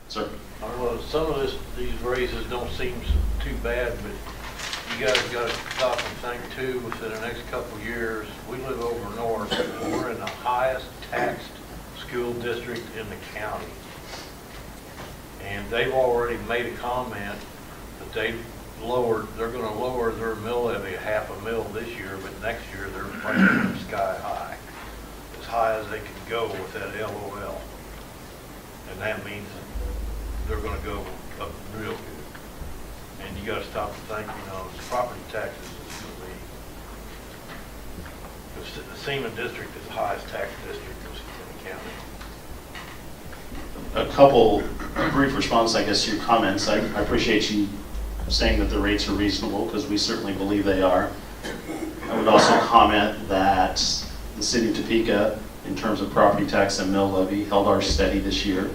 Sir? I don't know, some of these raises don't seem too bad, but you guys got to stop and think too, within the next couple of years, we live over north, we're in the highest taxed school district in the county. And they've already made a comment that they're going to lower their mill levy $0.5 this year, but next year they're pricing them sky high as they can go with that LOL. And that means they're going to go up real good. And you got to stop and think, property taxes is going to be, the Seaman district is the highest tax district in the county. A couple brief response, I guess, to your comments. I appreciate you saying that the rates are reasonable, because we certainly believe they are. I would also comment that the city of Topeka, in terms of property tax and mill levy, held ours steady this year.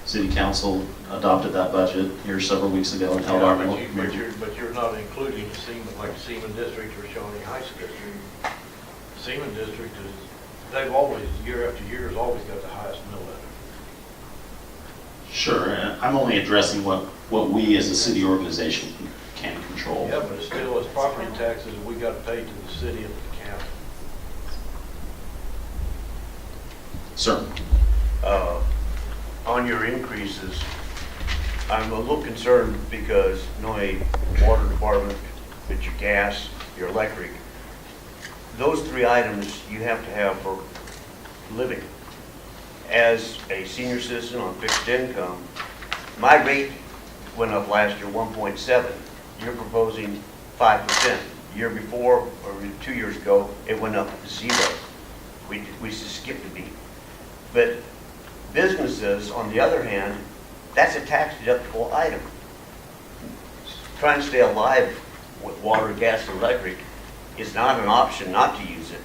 City council adopted that budget here several weeks ago and held our mill. But you're not including the Seaman, like Seaman district or Shawnee Heights district. Seaman district they've always, year after year, has always got the highest mill levy. Sure, and I'm only addressing what we as a city organization can control. Yeah, but it's still, as property taxes, we got to pay to the city and the county. Sir? On your increases, I'm a little concerned because not only water department, but your gas, your electric, those three items you have to have for living. As a senior citizen on fixed income, my rate went up last year 1.7. You're proposing 5%. Year before, or 2 years ago, it went up 0. We just skipped a beat. But businesses, on the other hand, that's a tax deductible item. Trying to stay alive with water, gas, and electric is not an option not to use it,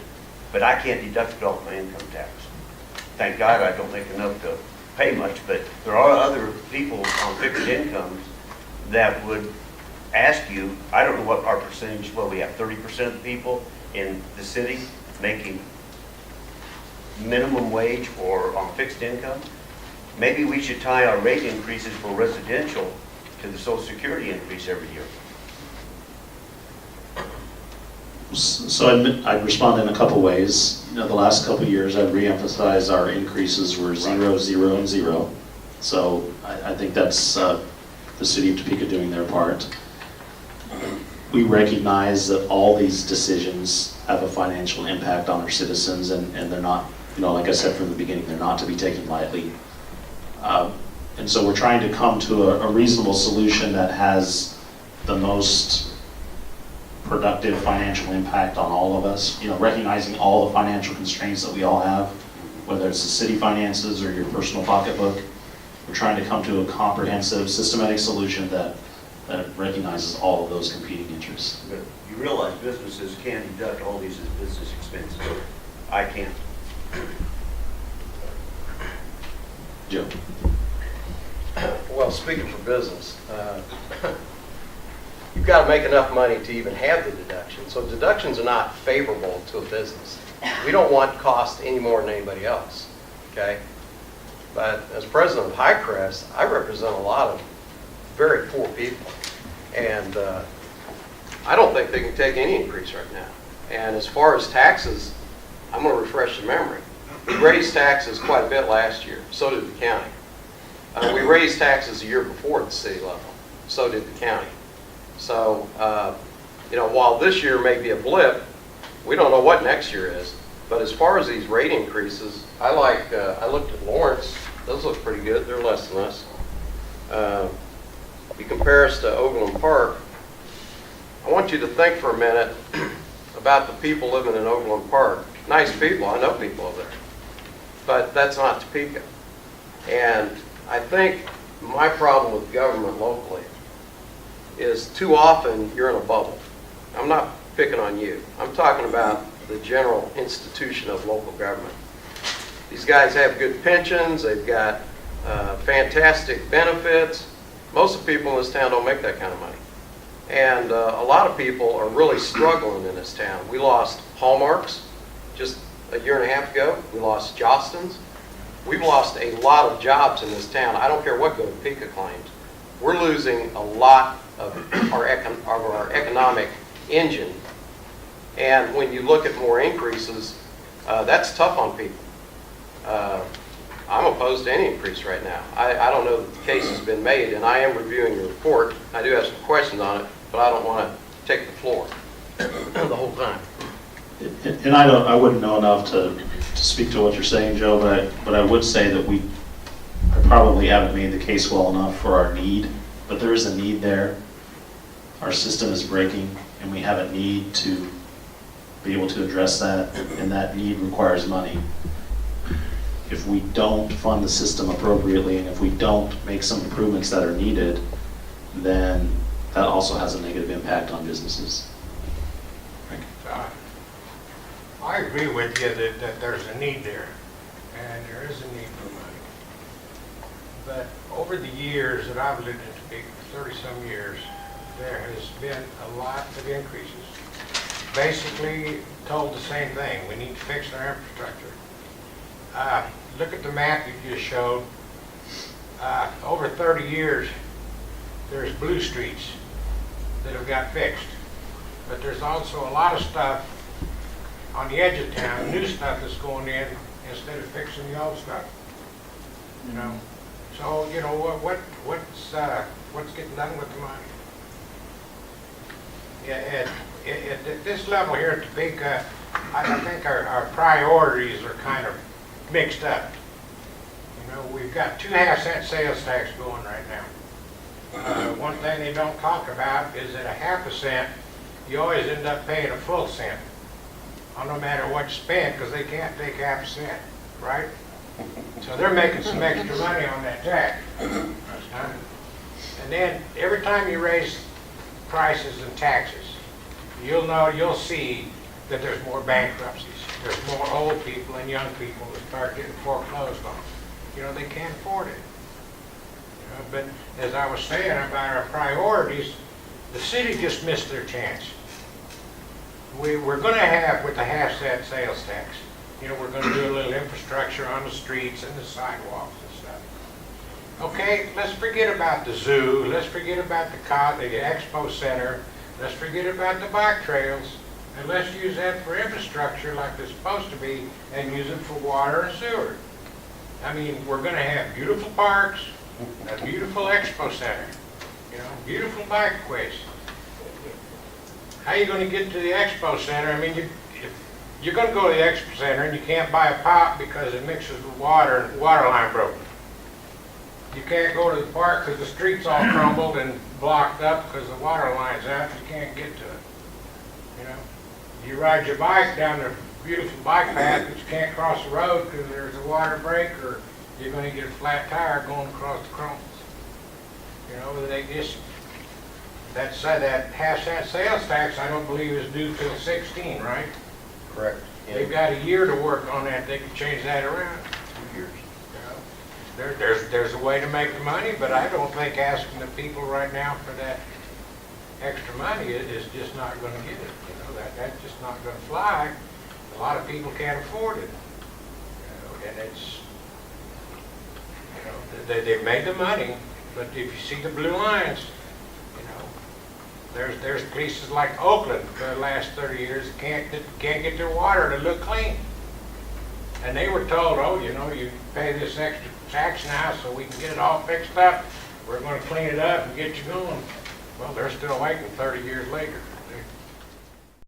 but I can't deduct it off my income tax. Thank God I don't make enough to pay much, but there are other people on fixed incomes that would ask you, I don't know what our percentage, well, we have 30% of people in the city making minimum wage or on fixed income. Maybe we should tie our rate increases for residential to the Social Security increase every year. So I'd respond in a couple ways. The last couple of years, I've reemphasized our increases were 0, 0, and 0. So I think that's the city of Topeka doing their part. We recognize that all these decisions have a financial impact on our citizens, and they're not, like I said from the beginning, they're not to be taken lightly. And so we're trying to come to a reasonable solution that has the most productive financial impact on all of us, recognizing all the financial constraints that we all have, whether it's the city finances or your personal pocketbook. We're trying to come to a comprehensive, systematic solution that recognizes all of those competing interests. But you realize businesses can't deduct all these as business expenses. I can't. Joe? Well, speaking for business, you've got to make enough money to even have the deduction. So deductions are not favorable to a business. We don't want cost any more than anybody else, okay? But as president of Highcrest, I represent a lot of very poor people. And I don't think they can take any increase right now. And as far as taxes, I'm going to refresh the memory. We raised taxes quite a bit last year. So did the county. We raised taxes a year before at the city level. So did the county. So, while this year may be a blip, we don't know what next year is. But as far as these rate increases, I looked at Lawrence. Those look pretty good. They're less than us. You compare us to Overland Park. I want you to think for a minute about the people living in Overland Park. Nice people. I know people over there. But that's not Topeka. And I think my problem with government locally is too often you're in a bubble. I'm not picking on you. I'm talking about the general institution of local government. These guys have good pensions. They've got fantastic benefits. Most of the people in this town don't make that kind of money. And a lot of people are really struggling in this town. We lost Hallmarks just a year and a half ago. We lost Jostens. We've lost a lot of jobs in this town. I don't care what Topeka claims. We're losing a lot of our economic engine. And when you look at more increases, that's tough on people. I'm opposed to any increase right now. I don't know that the case has been made, and I am reviewing your report. I do have some questions on it, but I don't want to take the floor the whole time. And I wouldn't know enough to speak to what you're saying, Joe, but I would say that I probably haven't made the case well enough for our need, but there is a need there. Our system is breaking, and we have a need to be able to address that, and that need requires money. If we don't fund the system appropriately, and if we don't make some improvements that are needed, then that also has a negative impact on businesses. I agree with you that there's a need there, and there is a need for money. But over the years that I've lived in Topeka, 30-some years, there has been a lot of increases. Basically told the same thing, we need to fix our infrastructure. Look at the map you just showed. Over 30 years, there's blue streets that have got fixed. But there's also a lot of stuff on the edge of town, new stuff that's going in instead of fixing the old stuff. You know, so you know what's getting done with the money? Yeah, at this level here at Topeka, I think our priorities are kind of mixed up. You know, we've got 2.5-cent sales tax going right now. One thing they don't talk about is that 0.5 cent, you always end up paying a full cent, no matter what you spend, because they can't take 0.5 cent, right? So they're making some extra money on that tax. And then every time you raise prices and taxes, you'll see that there's more bankruptcies. There's more old people and young people that start getting foreclosed on. You know, they can't afford it. You know, but as I was saying about our priorities, the city just missed their chance. We're going to have, with the 0.5 cent sales tax, you know, we're going to do a little infrastructure on the streets and the sidewalks and stuff. Okay, let's forget about the zoo. Let's forget about the expo center. Let's forget about the bike trails. And let's use that for infrastructure like they're supposed to be, and use it for water and sewer. I mean, we're going to have beautiful parks, a beautiful expo center, you know, beautiful bikeways. How are you going to get to the expo center? I mean, you're going to go to the expo center and you can't buy a pop because it mixes with water and the water line broken. You can't go to the park because the street's all crumbled and blocked up because the water line's out. You can't get to it. You know, you ride your bike down the beautiful bike path, but you can't cross the road because there's a water break, or you're going to get a flat tire going across the crumbles. You know, they just that 0.5 cent sales tax, I don't believe is due till 16, right? Correct. They've got a year to work on that. They can change that around. 2 years. There's a way to make the money, but I don't think asking the people right now for that extra money is just not going to get it. You know, that's just not going to fly. A lot of people can't afford it. You know, and it's, you know, they've made the money, but if you see the blue lines, you know, there's places like Oakland for the last 30 years that can't get their water to look clean. And they were told, oh, you know, you pay this extra tax now so we can get it all fixed up. We're going to clean it up and get you going. Well, they're still waiting 30 years later.